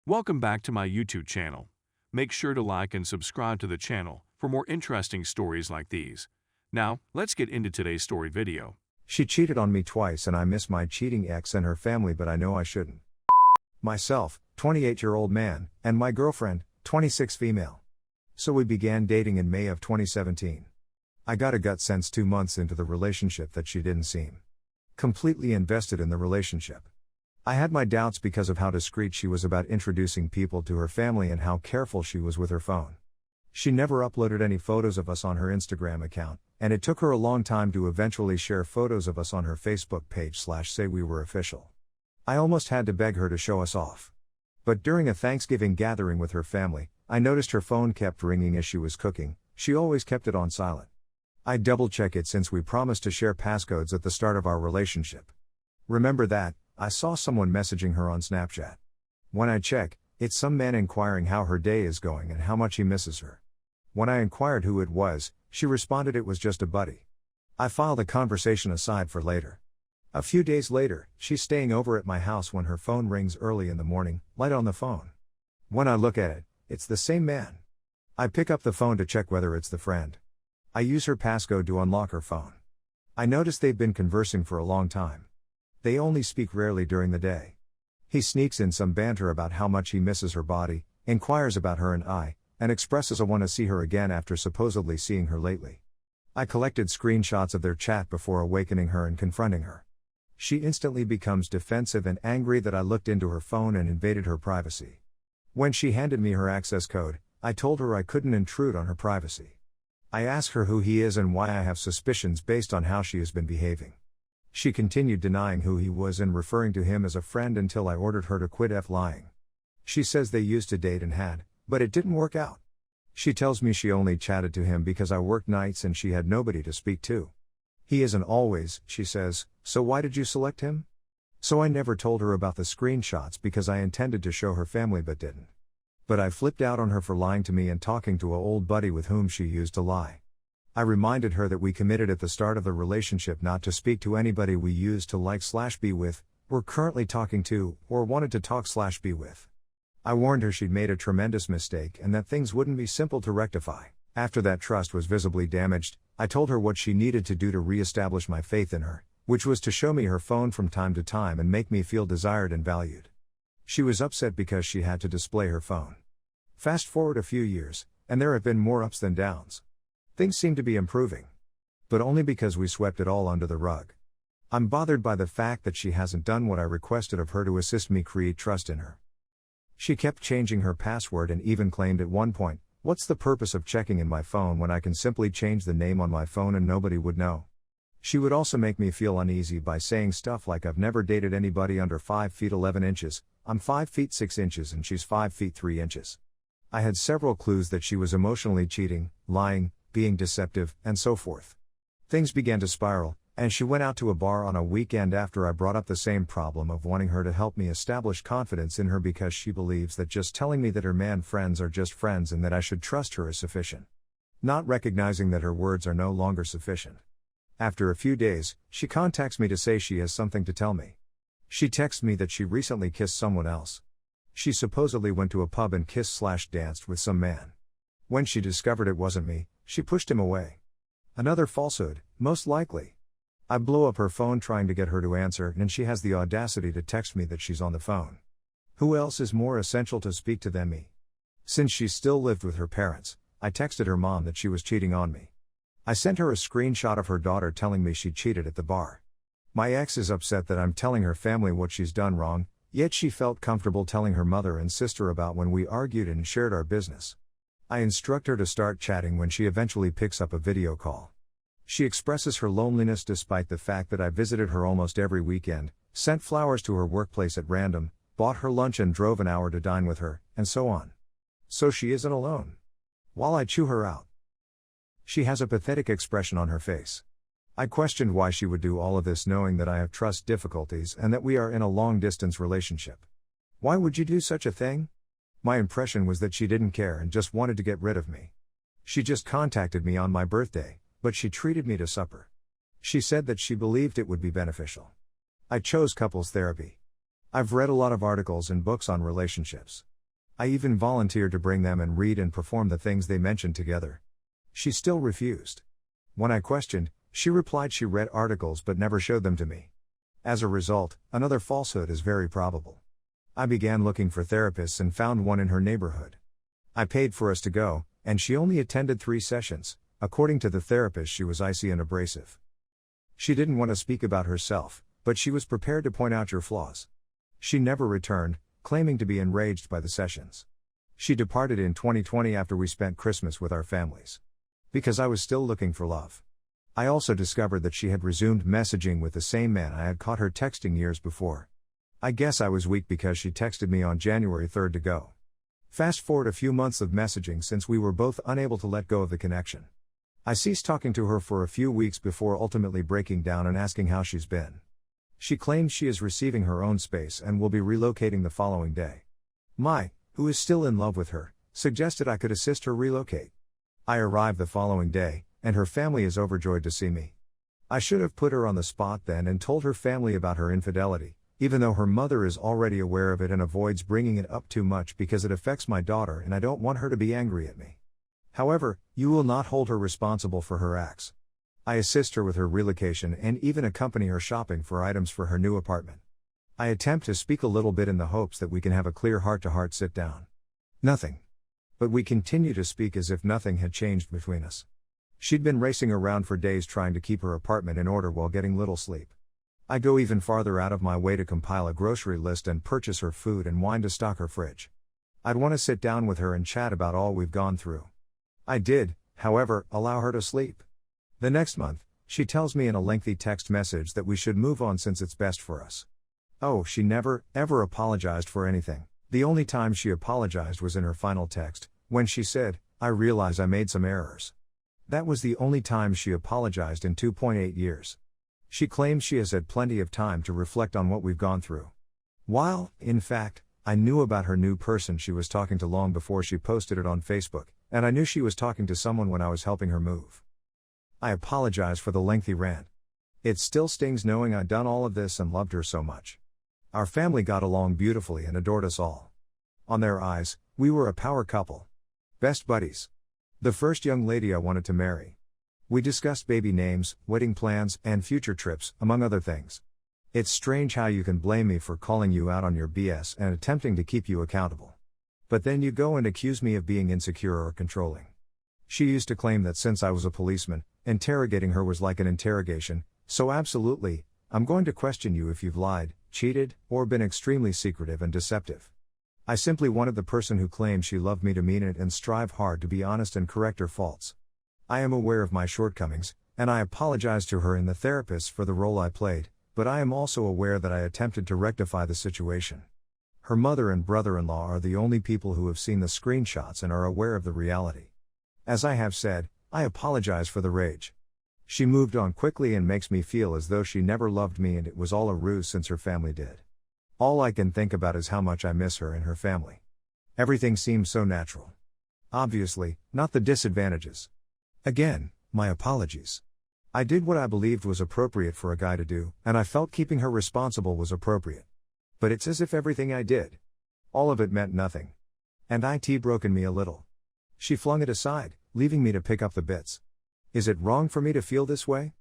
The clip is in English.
Welcome back to my YouTube channel. Make sure to like and subscribe to the channel for more interesting stories like these. Now, let's get into today's story video. She cheated on me twice and I miss my cheating ex and her family, but I know I shouldn't. Myself, 28-year-old man, and my girlfriend, 26 female. So we began dating in May of 2017. I got a gut sense 2 months into the relationship that she didn't seem completely invested in the relationship. I had my doubts because of how discreet she was about introducing people to her family and how careful she was with her phone. She never uploaded any photos of us on her Instagram account, and it took her a long time to eventually share photos of us on her Facebook page / say we were official. I almost had to beg her to show us off. But during a Thanksgiving gathering with her family, I noticed her phone kept ringing as she was cooking. She always kept it on silent. I double-check it since we promised to share passcodes at the start of our relationship. Remember that, I saw someone messaging her on Snapchat. When I check, it's some man inquiring how her day is going and how much he misses her. When I inquired who it was, she responded it was just a buddy. I filed the conversation aside for later. A few days later, she's staying over at my house when her phone rings early in the morning, light on the phone. When I look at it, it's the same man. I pick up the phone to check whether it's the friend. I use her passcode to unlock her phone. I notice they've been conversing for a long time. They only speak rarely during the day. He sneaks in some banter about how much he misses her body, inquires about her and expresses a want to see her again after supposedly seeing her lately. I collected screenshots of their chat before awakening her and confronting her. She instantly becomes defensive and angry that I looked into her phone and invaded her privacy. When she handed me her access code, I told her I couldn't intrude on her privacy. I asked her who he is and why I have suspicions based on how she has been behaving. She continued denying who he was and referring to him as a friend until I ordered her to quit lying. She says they used to date and had, but it didn't work out. She tells me she only chatted to him because I worked nights and she had nobody to speak to. He isn't always, she says, so why did you select him? So I never told her about the screenshots because I intended to show her family but didn't. But I flipped out on her for lying to me and talking to an old buddy with whom she used to lie. I reminded her that we committed at the start of the relationship not to speak to anybody we used to like/be with, were currently talking to, or wanted to talk/be with. I warned her she'd made a tremendous mistake and that things wouldn't be simple to rectify. After that trust was visibly damaged, I told her what she needed to do to re-establish my faith in her, which was to show me her phone from time to time and make me feel desired and valued. She was upset because she had to display her phone. Fast forward a few years, and there have been more ups than downs. Things seem to be improving. But only because we swept it all under the rug. I'm bothered by the fact that she hasn't done what I requested of her to assist me create trust in her. She kept changing her password and even claimed at one point, "What's the purpose of checking in my phone when I can simply change the name on my phone and nobody would know?" She would also make me feel uneasy by saying stuff like I've never dated anybody under 5 feet 11 inches, I'm 5 feet 6 inches and she's 5 feet 3 inches. I had several clues that she was emotionally cheating, lying, being deceptive, and so forth. Things began to spiral, and she went out to a bar on a weekend after I brought up the same problem of wanting her to help me establish confidence in her because she believes that just telling me that her man friends are just friends and that I should trust her is sufficient. Not recognizing that her words are no longer sufficient. After a few days, she contacts me to say she has something to tell me. She texts me that she recently kissed someone else. She supposedly went to a pub and kissed/danced with some man. When she discovered it wasn't me, she pushed him away. Another falsehood, most likely. I blow up her phone trying to get her to answer and she has the audacity to text me that she's on the phone. Who else is more essential to speak to than me? Since she still lived with her parents, I texted her mom that she was cheating on me. I sent her a screenshot of her daughter telling me she cheated at the bar. My ex is upset that I'm telling her family what she's done wrong, yet she felt comfortable telling her mother and sister about when we argued and shared our business. I instruct her to start chatting when she eventually picks up a video call. She expresses her loneliness despite the fact that I visited her almost every weekend, sent flowers to her workplace at random, bought her lunch and drove an hour to dine with her, and so on. So she isn't alone. While I chew her out, she has a pathetic expression on her face. I questioned why she would do all of this knowing that I have trust difficulties and that we are in a long-distance relationship. Why would you do such a thing? My impression was that she didn't care and just wanted to get rid of me. She just contacted me on my birthday, but she treated me to supper. She said that she believed it would be beneficial. I chose couples therapy. I've read a lot of articles and books on relationships. I even volunteered to bring them and read and perform the things they mentioned together. She still refused. When I questioned, she replied she read articles but never showed them to me. As a result, another falsehood is very probable. I began looking for therapists and found one in her neighborhood. I paid for us to go, and she only attended 3 sessions. According to the therapist, she was icy and abrasive. She didn't want to speak about herself, but she was prepared to point out your flaws. She never returned, claiming to be enraged by the sessions. She departed in 2020 after we spent Christmas with our families. Because I was still looking for love. I also discovered that she had resumed messaging with the same man I had caught her texting years before. I guess I was weak because she texted me on January 3rd to go. Fast forward a few months of messaging since we were both unable to let go of the connection. I ceased talking to her for a few weeks before ultimately breaking down and asking how she's been. She claims she is receiving her own space and will be relocating the following day. Who is still in love with her, suggested I could assist her relocate. I arrived the following day, and her family is overjoyed to see me. I should have put her on the spot then and told her family about her infidelity, even though her mother is already aware of it and avoids bringing it up too much because it affects my daughter and I don't want her to be angry at me. However, you will not hold her responsible for her acts. I assist her with her relocation and even accompany her shopping for items for her new apartment. I attempt to speak a little bit in the hopes that we can have a clear heart-to-heart sit-down. Nothing. But we continue to speak as if nothing had changed between us. She'd been racing around for days trying to keep her apartment in order while getting little sleep. I go even farther out of my way to compile a grocery list and purchase her food and wine to stock her fridge. I'd want to sit down with her and chat about all we've gone through. I did, however, allow her to sleep. The next month, she tells me in a lengthy text message that we should move on since it's best for us. Oh, she never, ever apologized for anything. The only time she apologized was in her final text, when she said, "I realize I made some errors." That was the only time she apologized in 2.8 years. She claims she has had plenty of time to reflect on what we've gone through. While, in fact, I knew about her new person she was talking to long before she posted it on Facebook, and I knew she was talking to someone when I was helping her move. I apologize for the lengthy rant. It still stings knowing I'd done all of this and loved her so much. Our family got along beautifully and adored us all. On their eyes, we were a power couple. Best buddies. The first young lady I wanted to marry. We discussed baby names, wedding plans, and future trips, among other things. It's strange how you can blame me for calling you out on your BS and attempting to keep you accountable. But then you go and accuse me of being insecure or controlling. She used to claim that since I was a policeman, interrogating her was like an interrogation, so absolutely, I'm going to question you if you've lied, cheated, or been extremely secretive and deceptive. I simply wanted the person who claimed she loved me to mean it and strive hard to be honest and correct her faults. I am aware of my shortcomings, and I apologize to her and the therapist for the role I played, but I am also aware that I attempted to rectify the situation. Her mother and brother-in-law are the only people who have seen the screenshots and are aware of the reality. As I have said, I apologize for the rage. She moved on quickly and makes me feel as though she never loved me and it was all a ruse since her family did. All I can think about is how much I miss her and her family. Everything seems so natural. Obviously, not the disadvantages. Again, my apologies. I did what I believed was appropriate for a guy to do, and I felt keeping her responsible was appropriate. But it's as if everything I did, all of it meant nothing. And it broken me a little. She flung it aside, leaving me to pick up the bits. Is it wrong for me to feel this way?